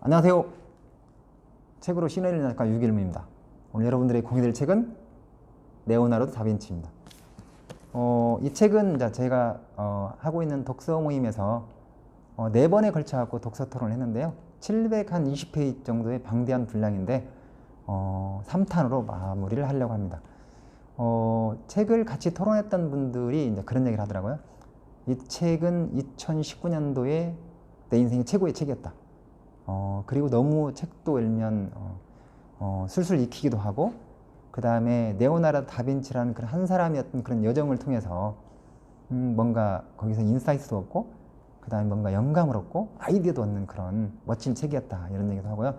안녕하세요. 책으로 신을 읽는 작가 유길무입니다. 오늘 여러분들의 공유 될 책은 레오나르도 다빈치입니다. 이 책은 제가 하고 있는 독서 모임에서 4번에 걸쳐 갖고 독서 토론을 했는데요. 720페이지 정도의 방대한 분량인데 3탄으로 마무리를 하려고 합니다. 책을 같이 토론했던 분들이 이제 그런 얘기를 하더라고요. 이 책은 2019년도에 내 인생의 최고의 책이었다. 그리고 너무 책도 읽으면 술술 익히기도 하고, 그 다음에 레오나르도 다빈치라는 그런 한 사람의 어떤 그런 여정을 통해서 뭔가 거기서 인사이트도 얻고, 그 다음에 뭔가 영감을 얻고 아이디어도 얻는 그런 멋진 책이었다, 이런 얘기도 하고요.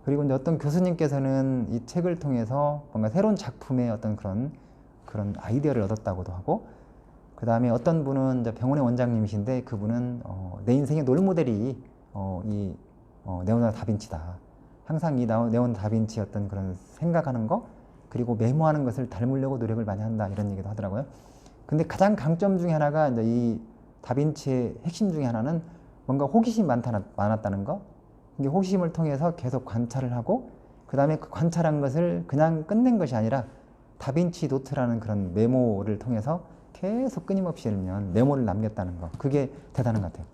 그리고 이제 어떤 교수님께서는 이 책을 통해서 뭔가 새로운 작품의 어떤 그런 아이디어를 얻었다고도 하고, 그 다음에 어떤 분은 이제 병원의 원장님이신데 그분은 내 인생의 롤모델이 이 레오나르도 다빈치다. 항상 이 레오나르도 다빈치 어떤 그런 생각하는 거, 그리고 메모하는 것을 닮으려고 노력을 많이 한다, 이런 얘기도 하더라고요. 근데 가장 강점 중에 하나가 이제 이 다빈치의 핵심 중에 하나는 뭔가 호기심이 많았다는 거. 이게 호기심을 통해서 계속 관찰을 하고, 그 다음에 그 관찰한 것을 그냥 끝낸 것이 아니라 다빈치 노트라는 그런 메모를 통해서 계속 끊임없이 읽으면 메모를 남겼다는 거. 그게 대단한 것 같아요.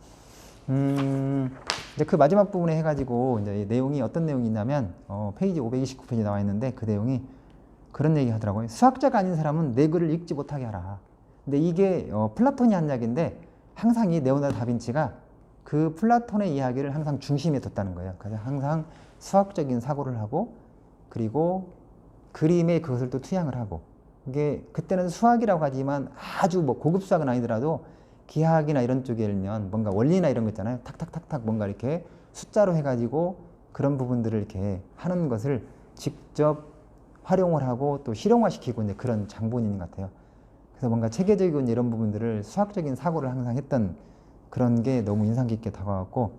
이제 그 마지막 부분에 해가지고 이제 이 내용이 어떤 내용이 있냐면 페이지 529페이지 나와 있는데, 그 내용이 그런 얘기 하더라고요. 수학자가 아닌 사람은 내 글을 읽지 못하게 하라. 근데 이게 플라톤이 한 이야기인데, 항상 이 레오나르도 다빈치가 그 플라톤의 이야기를 항상 중심에 뒀다는 거예요. 그래서 항상 수학적인 사고를 하고, 그리고 그림에 그것을 또 투영을 하고, 이게 그때는 수학이라고 하지만 아주 뭐 고급 수학은 아니더라도 기하학이나 이런 쪽에 일면 뭔가 원리나 이런 거 있잖아요. 탁탁탁탁 뭔가 이렇게 숫자로 해가지고 그런 부분들을 이렇게 하는 것을 직접 활용을 하고 또 실용화시키고 이제 그런 장본인 것 같아요. 그래서 뭔가 체계적인 이런 부분들을 수학적인 사고를 항상 했던 그런 게 너무 인상 깊게 다가왔고,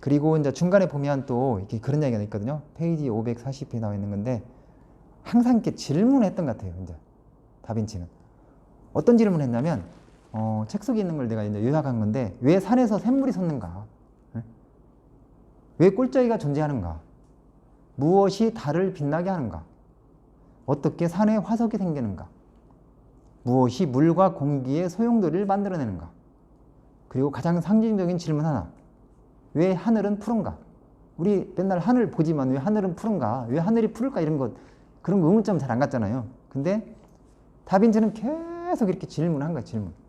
그리고 이제 중간에 보면 또 이렇게 그런 이야기가 있거든요. 페이지 540페이지에 나와 있는 건데, 항상 이렇게 질문을 했던 것 같아요. 이제 다빈치는 어떤 질문을 했냐면, 책 속에 있는 걸 내가 이제 요약한 건데, 왜 산에서 샘물이 솟는가? 왜 꼴짜기가 존재하는가? 무엇이 달을 빛나게 하는가? 어떻게 산에 화석이 생기는가? 무엇이 물과 공기의 소용돌이를 만들어내는가? 그리고 가장 상징적인 질문 하나. 왜 하늘은 푸른가? 우리 맨날 하늘 보지만 왜 하늘은 푸른가? 왜 하늘이 푸를까? 이런 것, 그런 거 의문점 잘 안 갔잖아요. 근데 다빈치는 계속 이렇게 질문한 거예요, 질문.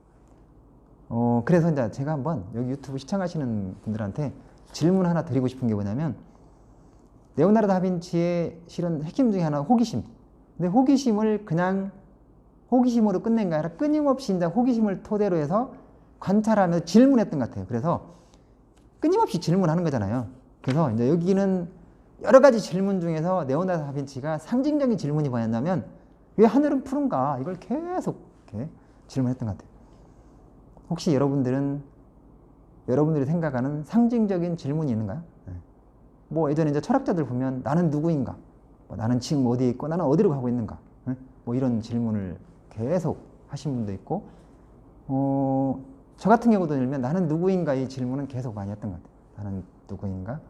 그래서 이제 제가 한번 여기 유튜브 시청하시는 분들한테 질문 하나 드리고 싶은 게 뭐냐면, 레오나르도 다빈치의 실은 핵심 중에 하나는 호기심. 근데 호기심을 그냥 호기심으로 끝낸 게 아니라 끊임없이 이제 호기심을 토대로 해서 관찰하면서 질문했던 것 같아요. 그래서 끊임없이 질문하는 거잖아요. 그래서 이제 여기는 여러 가지 질문 중에서 레오나르도 다빈치가 상징적인 질문이 뭐였냐면, 왜 하늘은 푸른가? 이걸 계속 이렇게 질문했던 것 같아요. 혹시 여러분들이 생각하는 상징적인 질문이 있는가요? 네. 뭐 예전에 이제 철학자들 보면 나는 누구인가? 나는 지금 어디에 있고 나는 어디로 가고 있는가? 네? 뭐 이런 질문을 계속 하신 분도 있고, 저 같은 경우도 들면 나는 누구인가 이 질문은 계속 많이 했던 것 같아요. 나는 누구인가?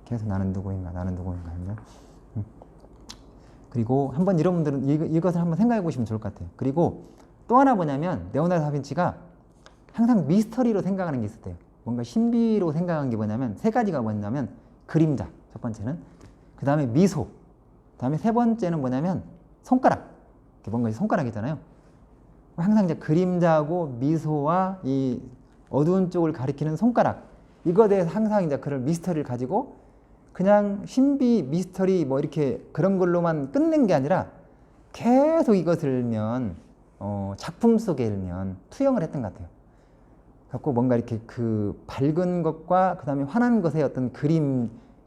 계속 나는 누구인가? 나는 누구인가? 그리고 한번 여러분들은 이것을 한번 생각해 보시면 좋을 것 같아요. 그리고 또 하나 뭐냐면, 레오나르도 다빈치가 항상 미스터리로 생각하는 게 있었대요. 뭔가 신비로 생각한 게 뭐냐면, 3가지가 뭐냐면, 그림자, 첫 번째는, 그 다음에 미소, 그 다음에 3번째는 뭐냐면 손가락. 뭔가 손가락이잖아요. 항상 이제 그림자하고 미소와 이 어두운 쪽을 가리키는 손가락, 이거에 대해서 항상 이제 그런 미스터리를 가지고 그냥 신비, 미스터리 뭐 이렇게 그런 걸로만 끝낸 게 아니라 계속 이것을 읽으면 작품 속에 읽으면 투영을 했던 것 같아요. 갖고 뭔가 이렇게 그 밝은 것과 그 다음에 환한 것의 어떤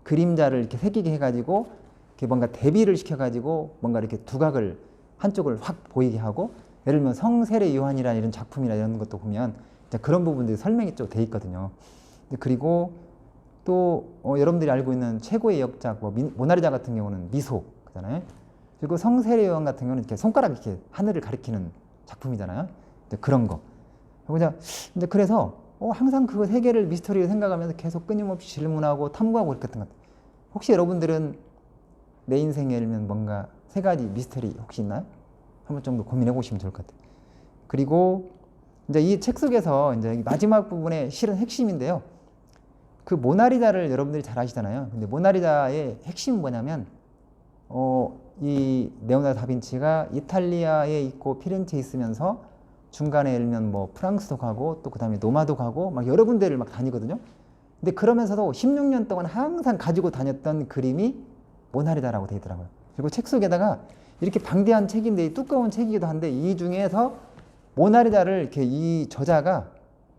그림자를 이렇게 새기게 해가지고 이렇게 뭔가 대비를 시켜가지고 뭔가 이렇게 두각을 한쪽을 확 보이게 하고, 예를 들면 성세례 요한이라는 이런 작품이나 이런 것도 보면 그런 부분들이 설명이 좀 돼 있거든요. 그리고 또 여러분들이 알고 있는 최고의 역작 모나리자 같은 경우는 미소잖아요. 그리고 성세례 요한 같은 경우는 이렇게 손가락 이렇게 하늘을 가리키는 작품이잖아요. 그런 거. 그래서 항상 그 세계를 미스터리로 생각하면서 계속 끊임없이 질문하고 탐구하고 그랬던 것 같아요. 혹시 여러분들은 내 인생에 예를 들면 뭔가 세 가지 미스터리 혹시 있나요? 한번 정도 고민해 보시면 좋을 것 같아요. 그리고 이제 이 책 속에서 이제 마지막 부분의 실은 핵심인데요. 그 모나리자를 여러분들이 잘 아시잖아요. 근데 모나리자의 핵심은 뭐냐면 이 레오나르도 다빈치가 이탈리아에 있고 피렌체에 있으면서 중간에 예를 들면 뭐 프랑스도 가고 또 그 다음에 노마도 가고 막 여러 군데를 막 다니거든요. 근데 그러면서도 16년 동안 항상 가지고 다녔던 그림이 모나리자라고 되어 있더라고요. 그리고 책 속에다가 이렇게 방대한 책인데 두꺼운 책이기도 한데 이 중에서 모나리자를 이렇게 이 저자가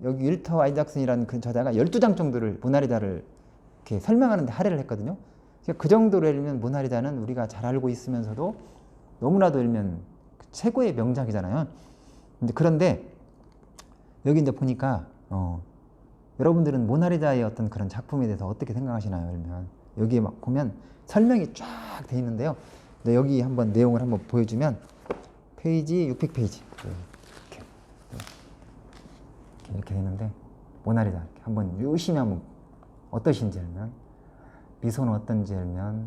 여기 윌터 아이작슨이라는 그 저자가 12장 정도를 모나리자를 이렇게 설명하는데 할애를 했거든요. 그 정도로 예를 들면 모나리자는 우리가 잘 알고 있으면서도 너무나도 예를 들면 최고의 명작이잖아요. 그런데 여기 이제 보니까 여러분들은 모나리자의 어떤 그런 작품에 대해서 어떻게 생각하시나요? 그러면 여기에 막 보면 설명이 쫙 돼 있는데요. 여기 한번 내용을 한번 보여주면 페이지 600페이지 이렇게 되는데 모나리자 이렇게 한번 유심히 한번 어떠신지 알면 미소는 어떤지 알면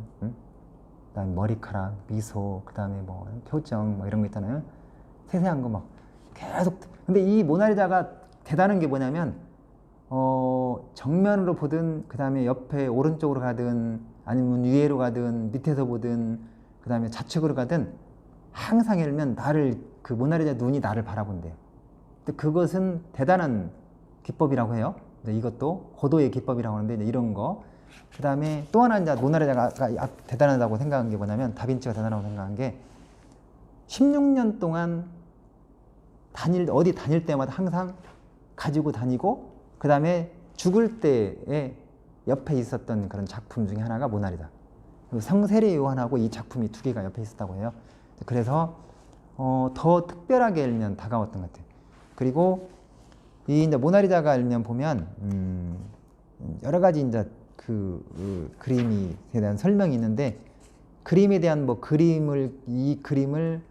그다음에 머리카락, 미소, 그다음에 뭐 표정 뭐 이런 거 있잖아요. 세세한 거 막 계속. 근데 이 모나리자가 대단한 게 뭐냐면 정면으로 보든 그다음에 옆에 오른쪽으로 가든 아니면 위에로 가든 밑에서 보든 그다음에 좌측으로 가든 항상 예를 들면 나를 그 모나리자 눈이 나를 바라본대요. 근데 그것은 대단한 기법이라고 해요. 이것도 고도의 기법이라고 하는데 이런 거. 그 다음에 또 하나 이제 모나리자가 대단하다고 생각한 게 뭐냐면 다빈치가 대단하다고 생각한 게 16년 동안 어디 다닐 때마다 항상 가지고 다니고 그 다음에 죽을 때에 옆에 있었던 그런 작품 중에 하나가 모나리자. 그리고 성세례 요한하고 이 작품이 두 개가 옆에 있었다고 해요. 그래서 더 특별하게 일면 다가왔던 것 같아요. 그리고 이 이제 모나리자가 일면 보면 여러 가지 이제 그 그림에 대한 설명이 있는데 그림에 대한 뭐 이 그림을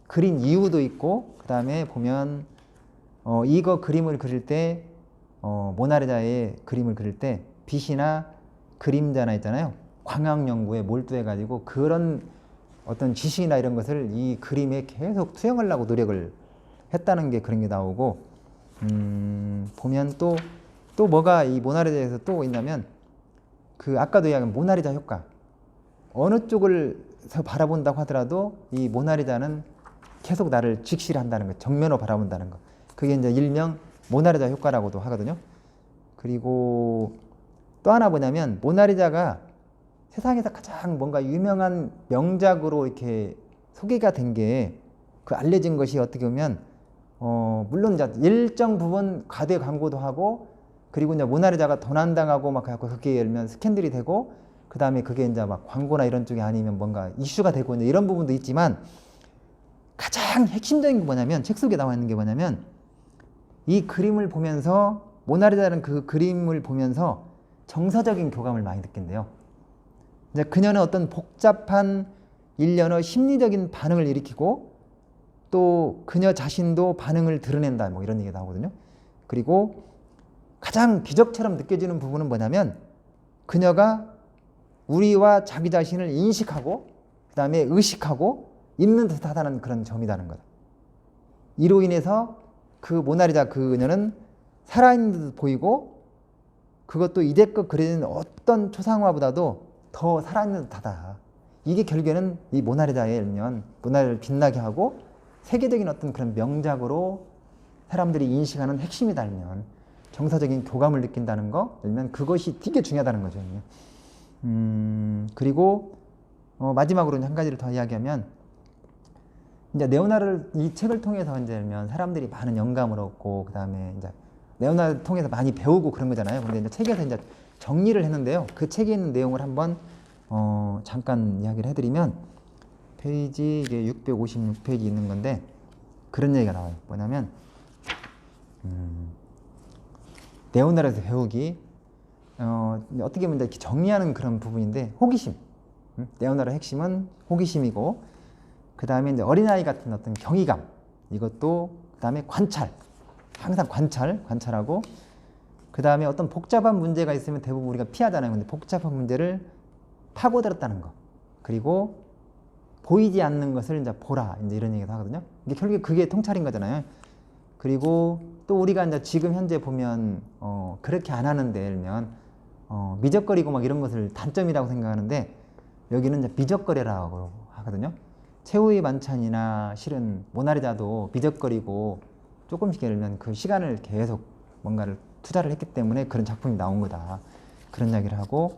그린 이유도 있고 그 다음에 보면 이거 그림을 그릴 때 모나리자의 그림을 그릴 때 빛이나 그림자나 있잖아요. 광학 연구에 몰두해 가지고 그런 어떤 지식이나 이런 것을 이 그림에 계속 투영하려고 노력을 했다는 게 그런 게 나오고 보면 또 뭐가 이 모나리자에서 또 있냐면 그 아까도 이야기한 모나리자 효과. 어느 쪽을서 바라본다고 하더라도 이 모나리자는 계속 나를 직시를 한다는 거, 정면으로 바라본다는 거. 그게 이제 일명 모나리자 효과라고도 하거든요. 그리고 또 하나 뭐냐면 모나리자가 세상에서 가장 뭔가 유명한 명작으로 이렇게 소개가 된 게 그 알려진 것이 어떻게 보면 물론 이제 일정 부분 과대 광고도 하고 그리고 이제 모나리자가 도난당하고 막 해갖고 그게 열면 스캔들이 되고 그 다음에 그게 이제 막 광고나 이런 쪽이 아니면 뭔가 이슈가 되고 이제 이런 부분도 있지만 가장 핵심적인 게 뭐냐면 책 속에 나와 있는 게 뭐냐면 이 그림을 보면서 모나리자는 그 그림을 보면서 정서적인 교감을 많이 느낀대요. 이제 그녀는 어떤 복잡한 일련의 심리적인 반응을 일으키고 또 그녀 자신도 반응을 드러낸다 뭐 이런 얘기가 나오거든요. 그리고 가장 기적처럼 느껴지는 부분은 뭐냐면 그녀가 우리와 자기 자신을 인식하고 그 다음에 의식하고 있는 듯하다는 그런 점이라는 거다. 이로 인해서 그 모나리자 그녀는 살아있는 듯 보이고 그것도 이제껏 그려진 어떤 초상화보다도 더 살아있는 듯하다. 이게 결국에는 이 모나리자의 일면 모나리자를 빛나게 하고 세계적인 어떤 그런 명작으로 사람들이 인식하는 핵심이 달면 정서적인 교감을 느낀다는 거, 일면 그것이 되게 중요하다는 거죠. 그리고 마지막으로 한 가지를 더 이야기하면 이제 레오나르도 이 책을 통해서 이제 일면 사람들이 많은 영감을 얻고 그 다음에 이제 레오나르도 통해서 많이 배우고 그런 거잖아요. 근데 이제 책에서 이제 정리를 했는데요. 그 책에 있는 내용을 한번 잠깐 이야기를 해드리면 페이지 이게 656페이지 있는 건데 그런 얘기가 나와요. 뭐냐면 레오나르도에서 배우기 어떻게 보면 이렇게 정리하는 그런 부분인데 호기심. 레오나르도의 핵심은 호기심이고 그 다음에 이제 어린아이 같은 어떤 경이감 이것도 그 다음에 관찰. 항상 관찰하고 그 다음에 어떤 복잡한 문제가 있으면 대부분 우리가 피하잖아요. 근데 복잡한 문제를 파고들었다는 거. 그리고 보이지 않는 것을 이제 보라. 이제 이런 얘기도 하거든요. 이게 결국에 그게 통찰인 거잖아요. 그리고 또 우리가 이제 지금 현재 보면 그렇게 안 하는데 예를 들면 미적거리고 막 이런 것을 단점이라고 생각하는데 여기는 이제 미적거리라고 하거든요. 최후의 만찬이나 실은 모나리자도 미적거리고 조금씩 예를 들면 그 시간을 계속 뭔가를 투자를 했기 때문에 그런 작품이 나온 거다. 그런 이야기를 하고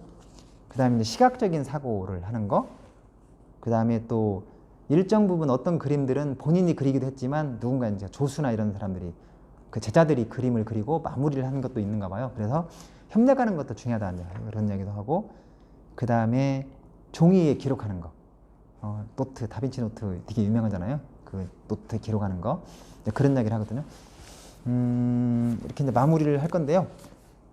그 다음에 이제 시각적인 사고를 하는 거. 그 다음에 또 일정 부분 어떤 그림들은 본인이 그리기도 했지만 누군가 이제 조수나 이런 사람들이 그 제자들이 그림을 그리고 마무리를 하는 것도 있는가 봐요. 그래서 협력하는 것도 중요하다 그런 이야기도 하고 그 다음에 종이에 기록하는 거. 노트, 다빈치 노트 되게 유명하잖아요. 그 노트에 기록하는 거. 그런 이야기를 하거든요. 이렇게 이제 마무리를 할 건데요.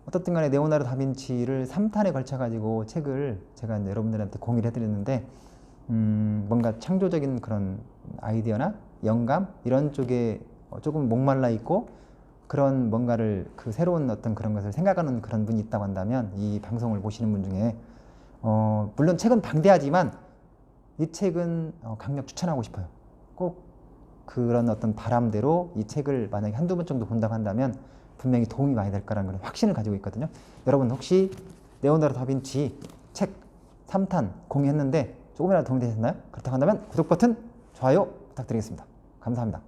어떻든 간에 레오나르도 다빈치를 3탄에 걸쳐가지고 책을 제가 이제 여러분들한테 공유를 해드렸는데 뭔가 창조적인 그런 아이디어나 영감 이런 쪽에 조금 목말라 있고 그런 뭔가를 그 새로운 어떤 그런 것을 생각하는 그런 분이 있다고 한다면 이 방송을 보시는 분 중에 물론 책은 방대하지만 이 책은 강력 추천하고 싶어요. 꼭 그런 어떤 바람대로 이 책을 만약에 한두 번 정도 본다고 한다면 분명히 도움이 많이 될 거라는 그런 확신을 가지고 있거든요. 여러분 혹시 레오나르도 다빈치 책 3탄 공유했는데 조금이라도 도움이 되셨나요? 그렇다고 한다면 구독 버튼, 좋아요 부탁드리겠습니다. 감사합니다.